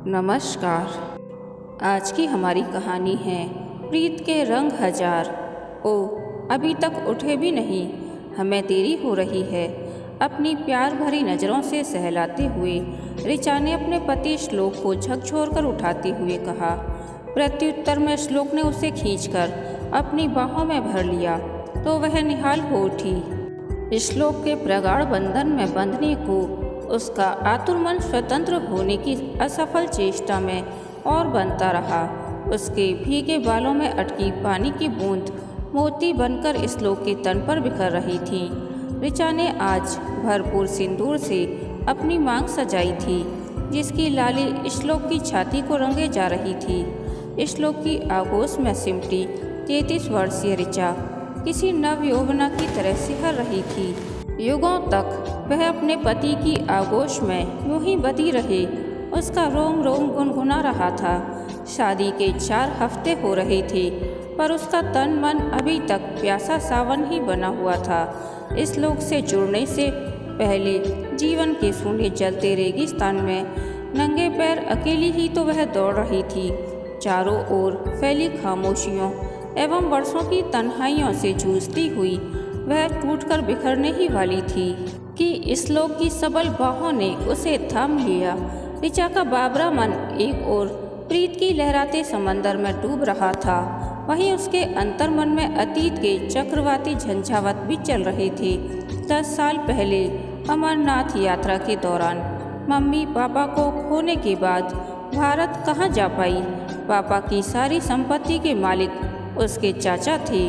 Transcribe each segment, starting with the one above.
नमस्कार। आज की हमारी कहानी है प्रीत के रंग हजार। ओ अभी तक उठे भी नहीं, हमें देरी हो रही है। अपनी प्यार भरी नज़रों से सहलाते हुए ऋचा ने अपने पति श्लोक को झकझोर कर उठाते हुए कहा। प्रत्युत्तर में श्लोक ने उसे खींचकर अपनी बाहों में भर लिया तो वह निहाल हो उठी। श्लोक के प्रगाढ़ बंधन में बंधने को उसका आतुर मन स्वतंत्र होने की असफल चेष्टा में और बनता रहा। उसके भीगे बालों में अटकी पानी की बूंद मोती बनकर श्लोक के तन पर बिखर रही थी। ऋचा ने आज भरपूर सिंदूर से अपनी मांग सजाई थी, जिसकी लाली श्लोक की छाती को रंगे जा रही थी। श्लोक की आगोश में सिमटी 33 वर्षीय ऋचा किसी नव यौवना की तरह सिहर रही थी। युगों तक वह अपने पति की आगोश में यूं ही बधी रही। उसका रोम रोम गुनगुना रहा था। शादी के 4 हफ्ते हो रहे थे, पर उसका तन मन अभी तक प्यासा सावन ही बना हुआ था। इस लोक से जुड़ने से पहले जीवन के सूने जलते रेगिस्तान में नंगे पैर अकेली ही तो वह दौड़ रही थी। चारों ओर फैली खामोशियों एवं वर्षों की तन्हाइयों से जूझती हुई वह टूटकर बिखरने ही वाली थी कि श्लोक की सबल बाहों ने उसे थाम लिया। ऋचा का बाबरा मन एक ओर प्रीत की लहराते समंदर में डूब रहा था, वहीं उसके अंतर मन में अतीत के चक्रवाती झंझावात भी चल रहे थे। 10 साल पहले अमरनाथ यात्रा के दौरान मम्मी पापा को खोने के बाद भारत कहाँ जा पाई। पापा की सारी संपत्ति के मालिक उसके चाचा थे।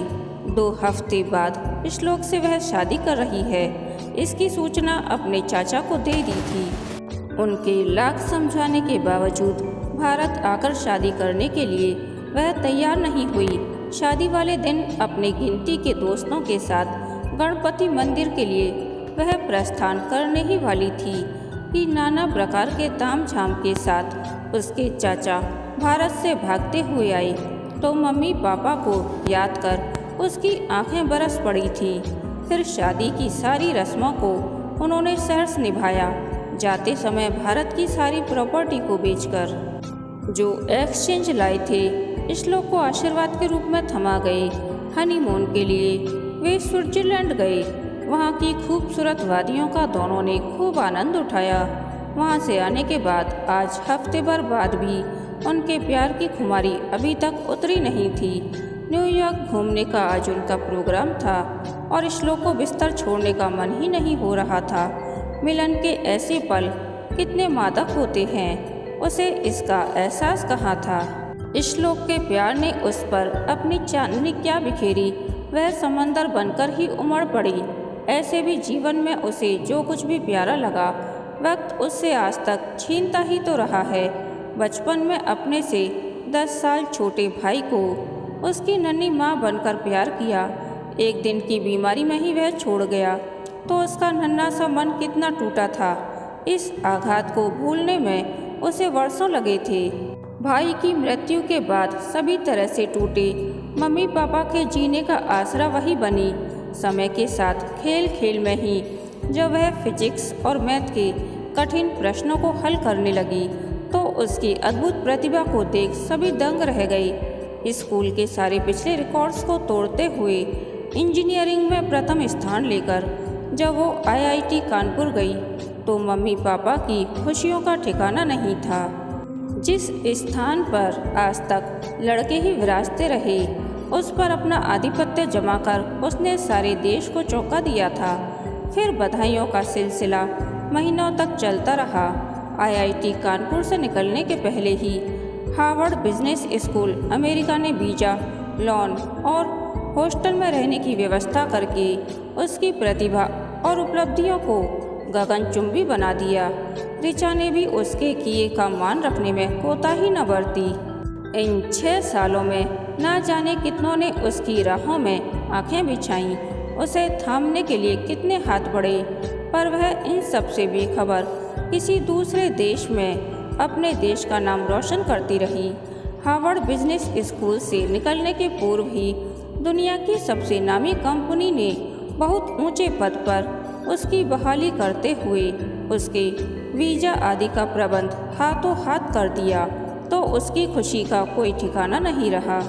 2 हफ्ते बाद श्लोक से वह शादी कर रही है, इसकी सूचना अपने चाचा को दे दी थी। उनके लाख समझाने के बावजूद भारत आकर शादी करने के लिए वह तैयार नहीं हुई। शादी वाले दिन अपने गिनती के दोस्तों के साथ गणपति मंदिर के लिए वह प्रस्थान करने ही वाली थी कि नाना प्रकार के तामझाम के साथ उसके चाचा भारत से भागते हुए आए तो मम्मी पापा को याद कर उसकी आंखें बरस पड़ी थी। फिर शादी की सारी रस्मों को उन्होंने सहर्ष निभाया, जाते समय भारत की सारी प्रॉपर्टी को बेचकर। जो एक्सचेंज लाए थे श्लोक को आशीर्वाद के रूप में थमा गए। हनीमून के लिए वे स्विट्जरलैंड गए। वहाँ की खूबसूरत वादियों का दोनों ने खूब आनंद उठाया। वहाँ से आने के बाद आज हफ्ते भर बाद भी उनके प्यार की खुमारी अभी तक उतरी नहीं थी। न्यूयॉर्क घूमने का आज उनका प्रोग्राम था और श्लोक को बिस्तर छोड़ने का मन ही नहीं हो रहा था। मिलन के ऐसे पल कितने मादक होते हैं, उसे इसका एहसास कहाँ था। श्लोक के प्यार ने उस पर अपनी चांदनी क्या बिखेरी, वह समंदर बनकर ही उमड़ पड़ी। ऐसे भी जीवन में उसे जो कुछ भी प्यारा लगा, वक्त उससे आज तक छीनता ही तो रहा है। बचपन में अपने से 10 साल छोटे भाई को उसकी नन्ही माँ बनकर प्यार किया। एक दिन की बीमारी में ही वह छोड़ गया तो उसका नन्हा सा मन कितना टूटा था। इस आघात को भूलने में उसे वर्षों लगे थे। भाई की मृत्यु के बाद सभी तरह से टूटे मम्मी पापा के जीने का आसरा वही बनी। समय के साथ खेल खेल में ही जब वह फिजिक्स और मैथ के कठिन प्रश्नों को हल करने लगी तो उसकी अद्भुत प्रतिभा को देख सभी दंग रह गए। स्कूल के सारे पिछले रिकॉर्ड्स को तोड़ते हुए इंजीनियरिंग में प्रथम स्थान लेकर जब वो आईआईटी कानपुर गई तो मम्मी पापा की खुशियों का ठिकाना नहीं था। जिस स्थान पर आज तक लड़के ही विराजते रहे, उस पर अपना आधिपत्य जमाकर उसने सारे देश को चौंका दिया था। फिर बधाइयों का सिलसिला महीनों तक चलता रहा। आईआईटी कानपुर से निकलने के पहले ही हार्वर्ड बिजनेस स्कूल अमेरिका ने वीजा, लोन और हॉस्टल में रहने की व्यवस्था करके उसकी प्रतिभा और उपलब्धियों को गगनचुंबी बना दिया। ऋचा ने भी उसके किए का मान रखने में कोताही न बरती। इन 6 सालों में ना जाने कितनों ने उसकी राहों में आंखें बिछाईं, उसे थामने के लिए कितने हाथ बढ़े, पर वह इन सब से बेखबर किसी दूसरे देश में अपने देश का नाम रोशन करती रही। हार्वर्ड बिजनेस स्कूल से निकलने के पूर्व ही दुनिया की सबसे नामी कंपनी ने बहुत ऊंचे पद पर उसकी बहाली करते हुए उसके वीज़ा आदि का प्रबंध हाथों हाथ कर दिया तो उसकी खुशी का कोई ठिकाना नहीं रहा।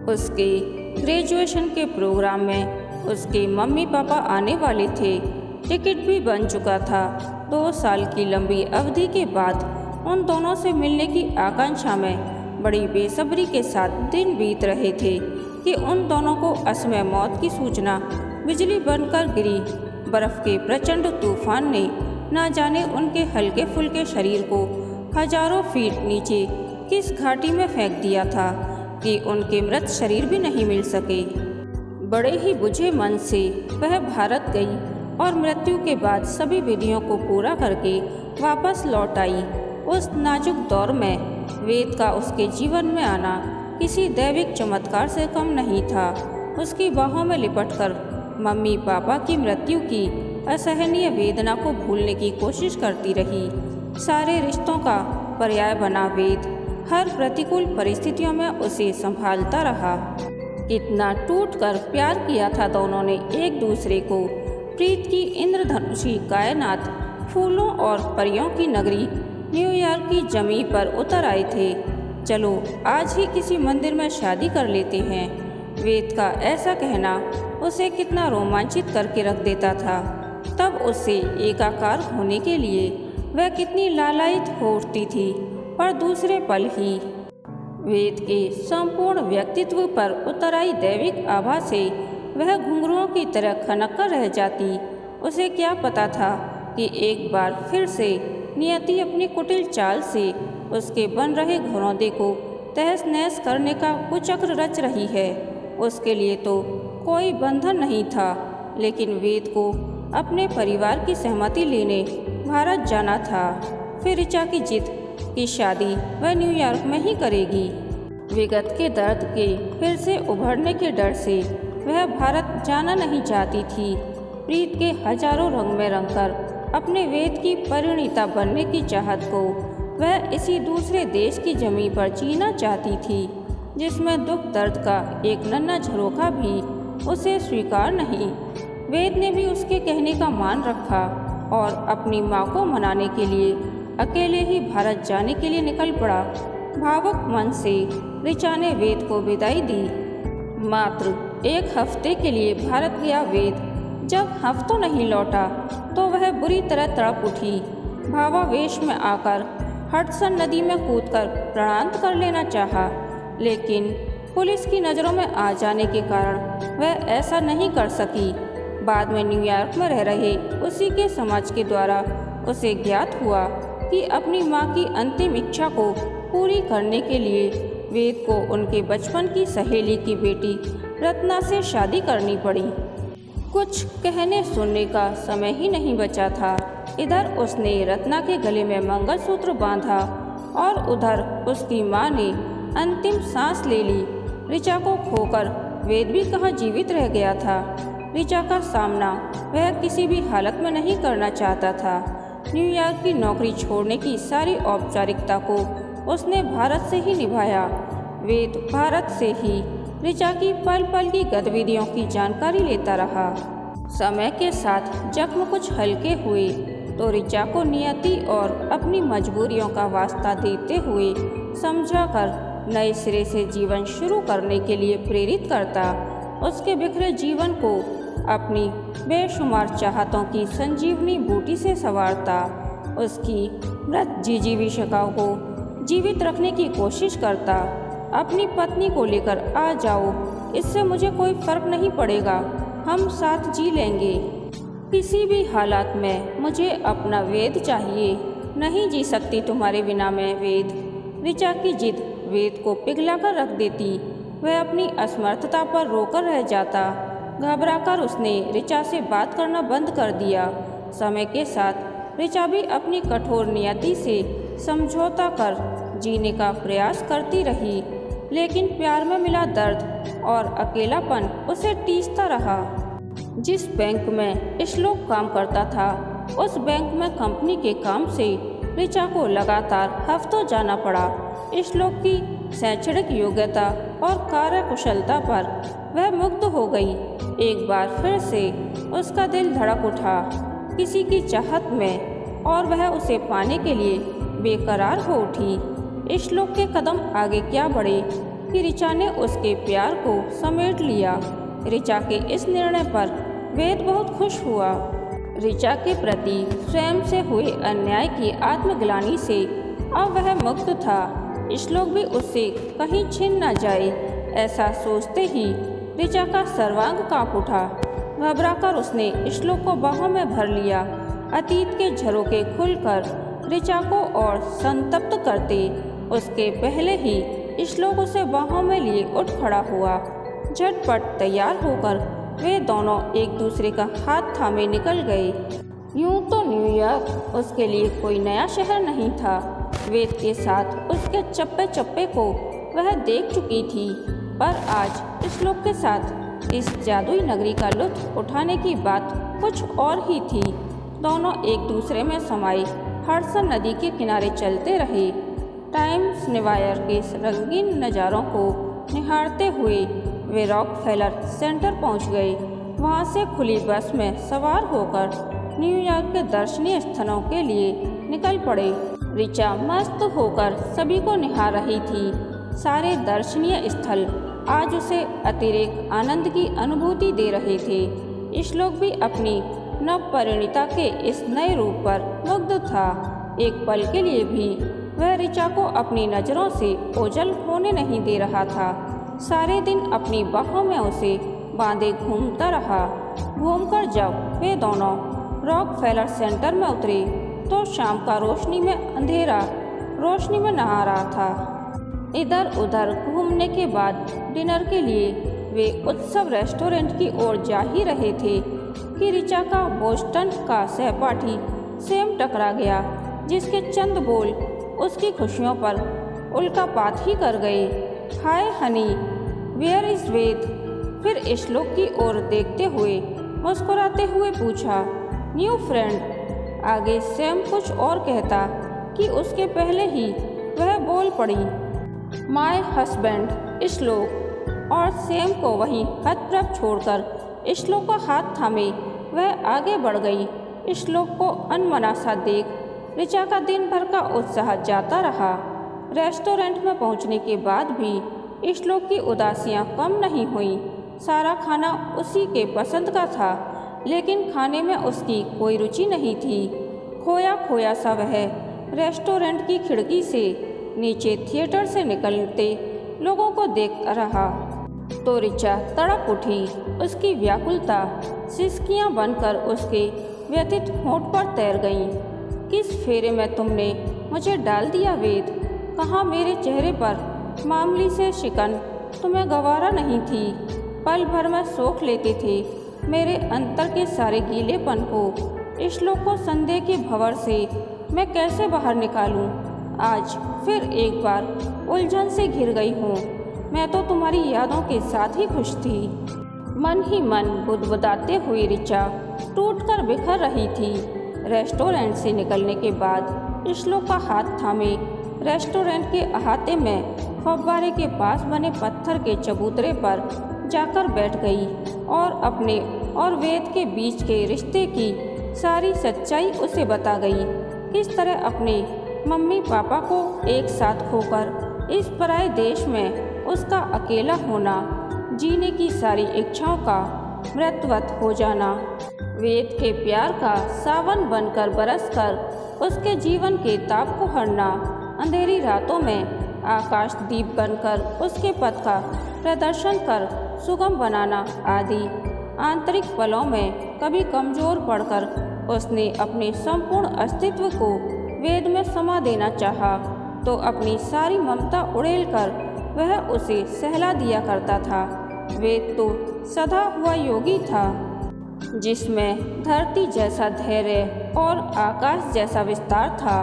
उसके ग्रेजुएशन के प्रोग्राम में उसके मम्मी पापा आने वाले थे। टिकट भी बन चुका था। 2 साल की लंबी अवधि के बाद उन दोनों से मिलने की आकांक्षा में बड़ी बेसब्री के साथ दिन बीत रहे थे कि उन दोनों को असमय मौत की सूचना बिजली बनकर गिरी। बर्फ के प्रचंड तूफान ने ना जाने उनके हल्के फुल्के शरीर को हजारों फीट नीचे किस घाटी में फेंक दिया था कि उनके मृत शरीर भी नहीं मिल सके। बड़े ही बुझे मन से वह भारत गई और मृत्यु के बाद सभी विधियों को पूरा करके वापस लौट आई। उस नाजुक दौर में वेद का उसके जीवन में आना किसी दैविक चमत्कार से कम नहीं था। उसकी बाहों में लिपटकर मम्मी पापा की मृत्यु की असहनीय वेदना को भूलने की कोशिश करती रही। सारे रिश्तों का पर्याय बना वेद हर प्रतिकूल परिस्थितियों में उसे संभालता रहा। कितना टूटकर प्यार किया था दोनों ने एक दूसरे को। प्रीत की इंद्रधनुषी कायनात फूलों और परियों की नगरी न्यूयॉर्क की जमीन पर उतर आए थे। चलो आज ही किसी मंदिर में शादी कर लेते हैं। वेद का ऐसा कहना उसे कितना रोमांचित करके रख देता था। तब उससे एकाकार होने के लिए वह कितनी लालायित हो उठती थी। पर दूसरे पल ही वेद के संपूर्ण व्यक्तित्व पर उतर आई दैविक आभा से वह घुंघरुओं की तरह खनक कर रह जाती। उसे क्या पता था कि एक बार फिर से नियति अपनी कुटिल चाल से उसके बन रहे घरौंदे को तहस नहस करने का कुचक्र रच रही है। उसके लिए तो कोई बंधन नहीं था, लेकिन वेद को अपने परिवार की सहमति लेने भारत जाना था। फिर ऋचा की जिद कि शादी वह न्यूयॉर्क में ही करेगी। विगत के दर्द के फिर से उभरने के डर से वह भारत जाना नहीं चाहती थी। प्रीत के हजारों रंग में रंगकर अपने वेद की परिणीता बनने की चाहत को वह इसी दूसरे देश की जमीन पर जीना चाहती थी, जिसमें दुख दर्द का एक नन्हा झरोखा भी उसे स्वीकार नहीं। वेद ने भी उसके कहने का मान रखा और अपनी माँ को मनाने के लिए अकेले ही भारत जाने के लिए निकल पड़ा। भावुक मन से ऋचा ने वेद को विदाई दी। मात्र 1 हफ्ते के लिए भारत गया वेद जब हफ्तों नहीं लौटा तो वह बुरी तरह तड़प उठी। भावावेश में आकर हडसन नदी में कूदकर प्राणांत कर लेना चाहा, लेकिन पुलिस की नज़रों में आ जाने के कारण वह ऐसा नहीं कर सकी। बाद में न्यूयॉर्क में रह रहे उसी के समाज के द्वारा उसे ज्ञात हुआ कि अपनी माँ की अंतिम इच्छा को पूरी करने के लिए वेद को उनके बचपन की सहेली की बेटी रत्ना से शादी करनी पड़ी। कुछ कहने सुनने का समय ही नहीं बचा था। इधर उसने रत्ना के गले में मंगलसूत्र बांधा और उधर उसकी माँ ने अंतिम सांस ले ली। ऋचा को खोकर वेद भी कहाँ जीवित रह गया था। ऋचा का सामना वह किसी भी हालत में नहीं करना चाहता था। न्यूयॉर्क की नौकरी छोड़ने की सारी औपचारिकता को उसने भारत से ही निभाया। वेद भारत से ही ऋचा की पल पल की गतिविधियों की जानकारी लेता रहा। समय के साथ जख्म कुछ हल्के हुए तो ऋचा को नियति और अपनी मजबूरियों का वास्ता देते हुए समझाकर नए सिरे से जीवन शुरू करने के लिए प्रेरित करता। उसके बिखरे जीवन को अपनी बेशुमार चाहतों की संजीवनी बूटी से संवारता। उसकी मृत जिजीविषकाओं को जीवित रखने की कोशिश करता। अपनी पत्नी को लेकर आ जाओ, इससे मुझे कोई फर्क नहीं पड़ेगा, हम साथ जी लेंगे। किसी भी हालात में मुझे अपना वेद चाहिए, नहीं जी सकती तुम्हारे बिना मैं वेद। ऋचा की जिद वेद को पिघला कर रख देती। वह अपनी असमर्थता पर रोकर रह जाता। घबराकर उसने ऋचा से बात करना बंद कर दिया। समय के साथ ऋचा भी अपनी कठोर नियति से समझौता कर जीने का प्रयास करती रही, लेकिन प्यार में मिला दर्द और अकेलापन उसे टीसता रहा। जिस बैंक में श्लोक काम करता था, उस बैंक में कंपनी के काम से ऋचा को लगातार हफ्तों जाना पड़ा। श्लोक की शैक्षणिक योग्यता और कार्यकुशलता पर वह मुग्ध हो गई। एक बार फिर से उसका दिल धड़क उठा। किसी की चाहत में और वह उसे पाने के लिए बेकरार हो उठी। श्लोक के कदम आगे क्या बढ़े कि ऋचा ने उसके प्यार को समेट लिया। ऋचा के इस निर्णय पर वेद बहुत खुश हुआ। ऋचा के प्रति स्वयं से हुए अन्याय की आत्मग्लानि से अब वह मुक्त था। श्लोक भी उससे कहीं छिन न जाए, ऐसा सोचते ही ऋचा का सर्वांग कांप उठा। घबराकर उसने श्लोक को बाहों में भर लिया। अतीत के झरोखे खुलकर ऋचा को और संतप्त करते उसके पहले ही श्लोक उसे बाहों में लिए उठ खड़ा हुआ। झटपट तैयार होकर वे दोनों एक दूसरे का हाथ थामे निकल गए। यूं तो न्यूयॉर्क उसके लिए कोई नया शहर नहीं था। वेद के साथ उसके चप्पे चप्पे को वह देख चुकी थी, पर आज श्लोक के साथ इस जादुई नगरी का लुत्फ उठाने की बात कुछ और ही थी। दोनों एक दूसरे में समाये हडसन नदी के किनारे चलते रहे। टाइम्स स्क्वायर के रंगीन नज़ारों को निहारते हुए वे रॉकफेलर सेंटर पहुंच गए। वहां से खुली बस में सवार होकर न्यूयॉर्क के दर्शनीय स्थलों के लिए निकल पड़े। ऋचा मस्त होकर सभी को निहार रही थी। सारे दर्शनीय स्थल आज उसे अतिरिक्त आनंद की अनुभूति दे रहे थे। श्लोक भी अपनी नवपरिणीता के इस नए रूप पर मुग्ध था। एक पल के लिए भी वह ऋचा को अपनी नज़रों से ओझल होने नहीं दे रहा था। सारे दिन अपनी बाहों में उसे बांधे घूमता रहा। घूमकर जब वे दोनों रॉकफेलर सेंटर में उतरे तो शाम का रोशनी में अंधेरा रोशनी में नहा रहा था। इधर उधर घूमने के बाद डिनर के लिए वे उत्सव रेस्टोरेंट की ओर जा ही रहे थे कि ऋचा का बोस्टन का सहपाठी सैम टकरा गया, जिसके चंद बोल उसकी खुशियों पर उल्कापात ही कर गए। हाय हनी, वेयर इज वेद? फिर श्लोक की ओर देखते हुए मुस्कुराते हुए पूछा, न्यू फ्रेंड। आगे सैम कुछ और कहता कि उसके पहले ही वह बोल पड़ी, माय हस्बैंड श्लोक। और सैम को वहीं हतप्रभ छोड़कर श्लोक का हाथ थामे वह आगे बढ़ गई। श्लोक को अनमना सा देख ऋचा का दिन भर का उत्साह जाता रहा। रेस्टोरेंट में पहुंचने के बाद भी श्लोक की उदासियां कम नहीं हुई। सारा खाना उसी के पसंद का था, लेकिन खाने में उसकी कोई रुचि नहीं थी। खोया खोया सा वह रेस्टोरेंट की खिड़की से नीचे थिएटर से निकलते लोगों को देखता रहा तो ऋचा तड़प उठी। उसकी व्याकुलता सिसकियां बनकर उसके व्यथित होंठ पर तैर गईं। किस फेरे में तुमने मुझे डाल दिया वेद? कहाँ मेरे चेहरे पर मामूली से शिकन तुम्हें गवारा नहीं थी? पल भर में सोख लेते थे मेरे अंतर के सारे गीलेपन को। श्लोक को संदेह के भंवर से मैं कैसे बाहर निकालूं? आज फिर एक बार उलझन से घिर गई हूँ। मैं तो तुम्हारी यादों के साथ ही खुश थी। मन ही मन बुदबुदाते हुए ऋचा टूटकर बिखर रही थी। रेस्टोरेंट से निकलने के बाद श्लोक का हाथ थामे रेस्टोरेंट के अहाते में फव्वारे के पास बने पत्थर के चबूतरे पर जाकर बैठ गई और अपने और वेद के बीच के रिश्ते की सारी सच्चाई उसे बता गई। किस तरह अपने मम्मी पापा को एक साथ खोकर इस पराये देश में उसका अकेला होना, जीने की सारी इच्छाओं का मृतवत हो जाना, वेद के प्यार का सावन बनकर बरसकर उसके जीवन के ताप को हरना, अंधेरी रातों में आकाश दीप बनकर उसके पथ का प्रदर्शन कर सुगम बनाना आदि आंतरिक पलों में कभी कमजोर पड़कर उसने अपने संपूर्ण अस्तित्व को वेद में समा देना चाहा तो अपनी सारी ममता उड़ेल कर वह उसे सहला दिया करता था। वेद तो सदा हुआ योगी था, जिसमें धरती जैसा धैर्य और आकाश जैसा विस्तार था।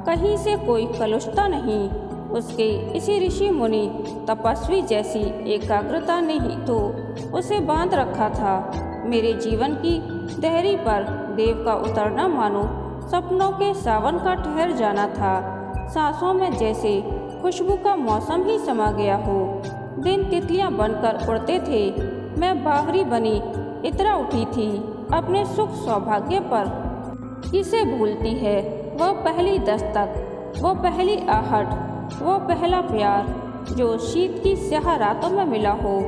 कहीं से कोई कलुषता नहीं। उसके इसी ऋषि मुनि तपस्वी जैसी एकाग्रता ने ही तो उसे बांध रखा था। मेरे जीवन की देहरी पर देव का उतरना मानो सपनों के सावन का ठहर जाना था। सांसों में जैसे खुशबू का मौसम ही समा गया हो। दिन तितलियां बनकर उड़ते थे। मैं बावरी बनी इतरा उठी थी अपने सुख सौभाग्य पर। किसे भूलती है वो पहली दस्तक, वो पहली आहट, वो पहला प्यार जो शीत की स्याह रातों में मिला हो।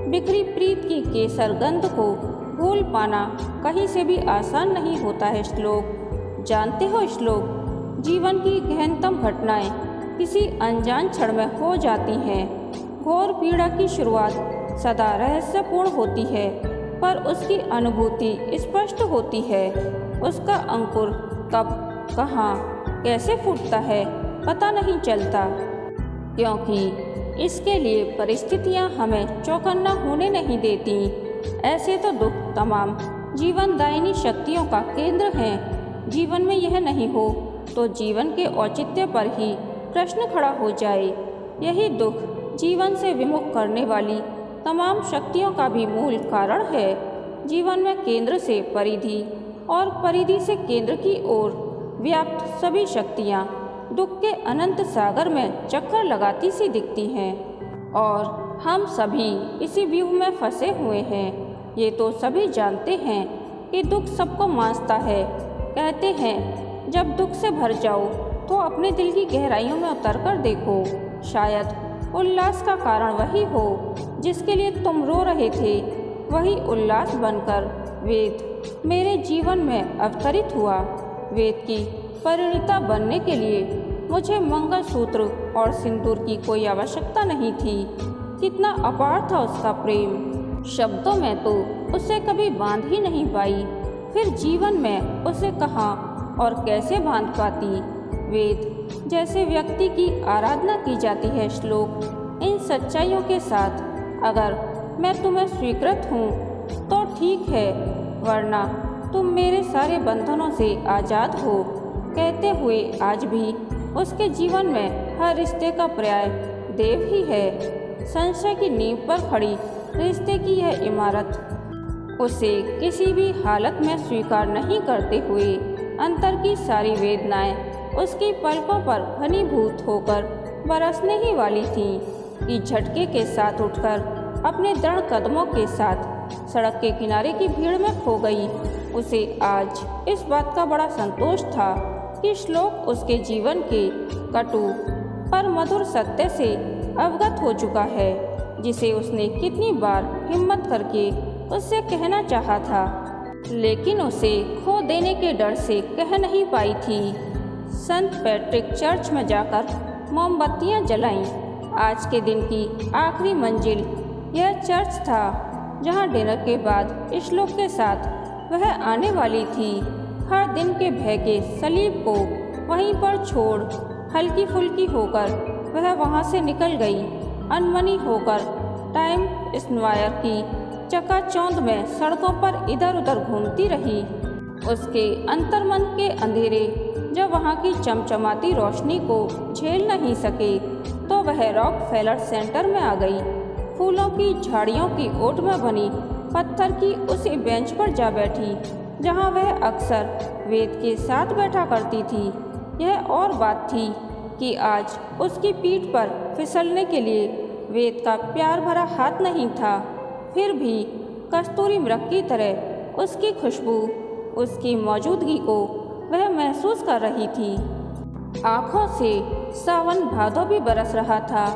बिखरी प्रीत की केसर गंध को भूल पाना कहीं से भी आसान नहीं होता है। श्लोक, जानते हो श्लोक, जीवन की गहनतम घटनाएं किसी अनजान क्षण में हो जाती हैं। घोर पीड़ा की शुरुआत सदा रहस्यपूर्ण होती है, पर उसकी अनुभूति स्पष्ट होती है। उसका अंकुर कब, कहाँ, कैसे फूटता है पता नहीं चलता, क्योंकि इसके लिए परिस्थितियां हमें चौकन्ना होने नहीं देती। ऐसे तो दुख तमाम जीवनदायिनी शक्तियों का केंद्र हैं। जीवन में यह नहीं हो तो जीवन के औचित्य पर ही प्रश्न खड़ा हो जाए। यही दुख जीवन से विमुख करने वाली तमाम शक्तियों का भी मूल कारण है। जीवन में केंद्र से परिधि और परिधि से केंद्र की ओर व्याप्त सभी शक्तियाँ दुख के अनंत सागर में चक्कर लगाती सी दिखती हैं, और हम सभी इसी व्यूह में फंसे हुए हैं। ये तो सभी जानते हैं कि दुख सबको मांसता है। कहते हैं जब दुख से भर जाओ तो अपने दिल की गहराइयों में उतरकर देखो, शायद उल्लास का कारण वही हो जिसके लिए तुम रो रहे थे। वही उल्लास बनकर वेद मेरे जीवन में अवतरित हुआ। वेद की परिणीता बनने के लिए मुझे मंगलसूत्र और सिंदूर की कोई आवश्यकता नहीं थी। कितना अपार था उसका प्रेम, शब्दों में तो उसे कभी बांध ही नहीं पाई, फिर जीवन में उसे कहाँ और कैसे बांध पाती। वेद जैसे व्यक्ति की आराधना की जाती है। श्लोक, इन सच्चाइयों के साथ अगर मैं तुम्हें स्वीकृत हूँ तो ठीक है, वरना तुम मेरे सारे बंधनों से आज़ाद हो। कहते हुए आज भी उसके जीवन में हर रिश्ते का पर्याय देव ही है। संशय की नींव पर खड़ी रिश्ते की यह इमारत उसे किसी भी हालत में स्वीकार नहीं करते हुए अंतर की सारी वेदनाएं उसकी पलकों पर घनीभूत होकर बरसने ही वाली थीं कि झटके के साथ उठकर अपने दृढ़ कदमों के साथ सड़क के किनारे की भीड़ में खो गई। उसे आज इस बात का बड़ा संतोष था कि श्लोक उसके जीवन के कटु पर मधुर सत्य से अवगत हो चुका है, जिसे उसने कितनी बार हिम्मत करके उससे कहना चाहा था, लेकिन उसे खो देने के डर से कह नहीं पाई थी। संत पैट्रिक चर्च में जाकर मोमबत्तियां जलाईं। आज के दिन की आखिरी मंजिल यह चर्च था, जहां डिनर के बाद श्लोक के साथ वह आने वाली थी। हर दिन के भय के सलीब को वहीं पर छोड़ हल्की फुल्की होकर वह वहां से निकल गई। अनमनी होकर टाइम स्क्वायर की चकाचौंध में सड़कों पर इधर उधर घूमती रही। उसके अंतर्मन के अंधेरे जब वहां की चमचमाती रोशनी को झेल नहीं सके तो वह रॉकफेलर सेंटर में आ गई। फूलों की झाड़ियों की ओट में बनी पत्थर की उसी बेंच पर जा बैठी जहां वह अक्सर वेद के साथ बैठा करती थी। यह और बात थी कि आज उसकी पीठ पर फिसलने के लिए वेद का प्यार भरा हाथ नहीं था। फिर भी कस्तूरी मृग की तरह उसकी खुशबू, उसकी मौजूदगी को वह महसूस कर रही थी। आँखों से सावन भादों भी बरस रहा था।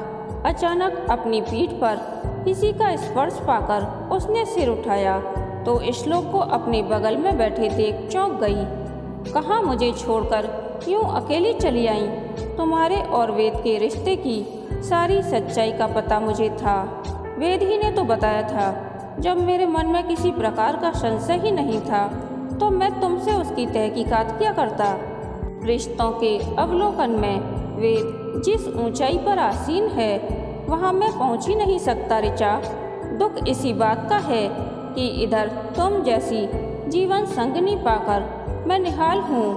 अचानक अपनी पीठ पर किसी का स्पर्श पाकर उसने सिर उठाया तो श्लोक को अपने बगल में बैठे देख चौंक गई। कहाँ मुझे छोड़कर यूं अकेली चली आई? तुम्हारे और वेद के रिश्ते की सारी सच्चाई का पता मुझे था। वेद ही ने तो बताया था। जब मेरे मन में किसी प्रकार का संशय ही नहीं था तो मैं तुमसे उसकी तहकीकात क्या करता। रिश्तों के अवलोकन में वेद जिस ऊंचाई पर आसीन है वहां मैं पहुंच ही नहीं सकता ऋचा। दुख इसी बात का है कि इधर तुम जैसी जीवन संगनी पाकर मैं निहाल हूँ,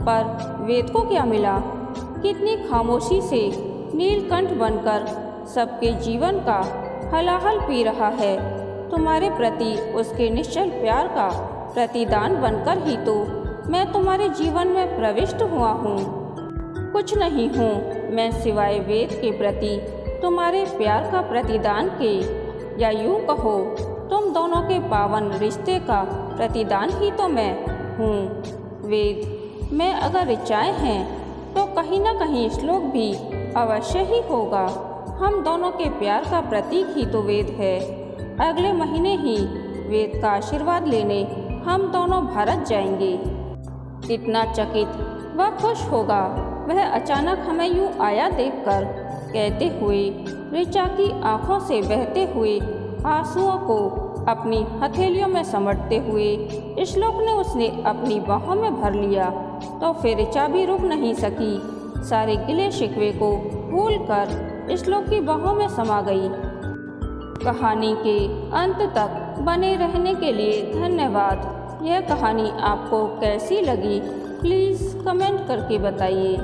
पर वेद को क्या मिला? कितनी खामोशी से नीलकंठ बनकर सबके जीवन का हलाहल पी रहा है। तुम्हारे प्रति उसके निश्चल प्यार का प्रतिदान बनकर ही तो मैं तुम्हारे जीवन में प्रविष्ट हुआ हूँ। कुछ नहीं हूँ मैं सिवाय वेद के प्रति तुम्हारे प्यार का प्रतिदान के, या यूँ कहो तुम दोनों के पावन रिश्ते का प्रतिदान ही तो मैं हूँ। वेद में अगर ऋचाएँ हैं तो कहीं न कहीं श्लोक भी अवश्य ही होगा। हम दोनों के प्यार का प्रतीक ही तो वेद है। अगले महीने ही वेद का आशीर्वाद लेने हम दोनों भारत जाएंगे। इतना चकित व खुश होगा वह अचानक हमें यूं आया देखकर, कहते हुए ऋचा की आंखों से बहते हुए आंसुओं को अपनी हथेलियों में समेटते हुए श्लोक ने उसने अपनी बाहों में भर लिया तो फिर ऋचा भी रुक नहीं सकी। सारे गिले शिकवे को भूलकर श्लोक की बाहों में समा गई। कहानी के अंत तक बने रहने के लिए धन्यवाद। यह कहानी आपको कैसी लगी प्लीज़ कमेंट करके बताइए।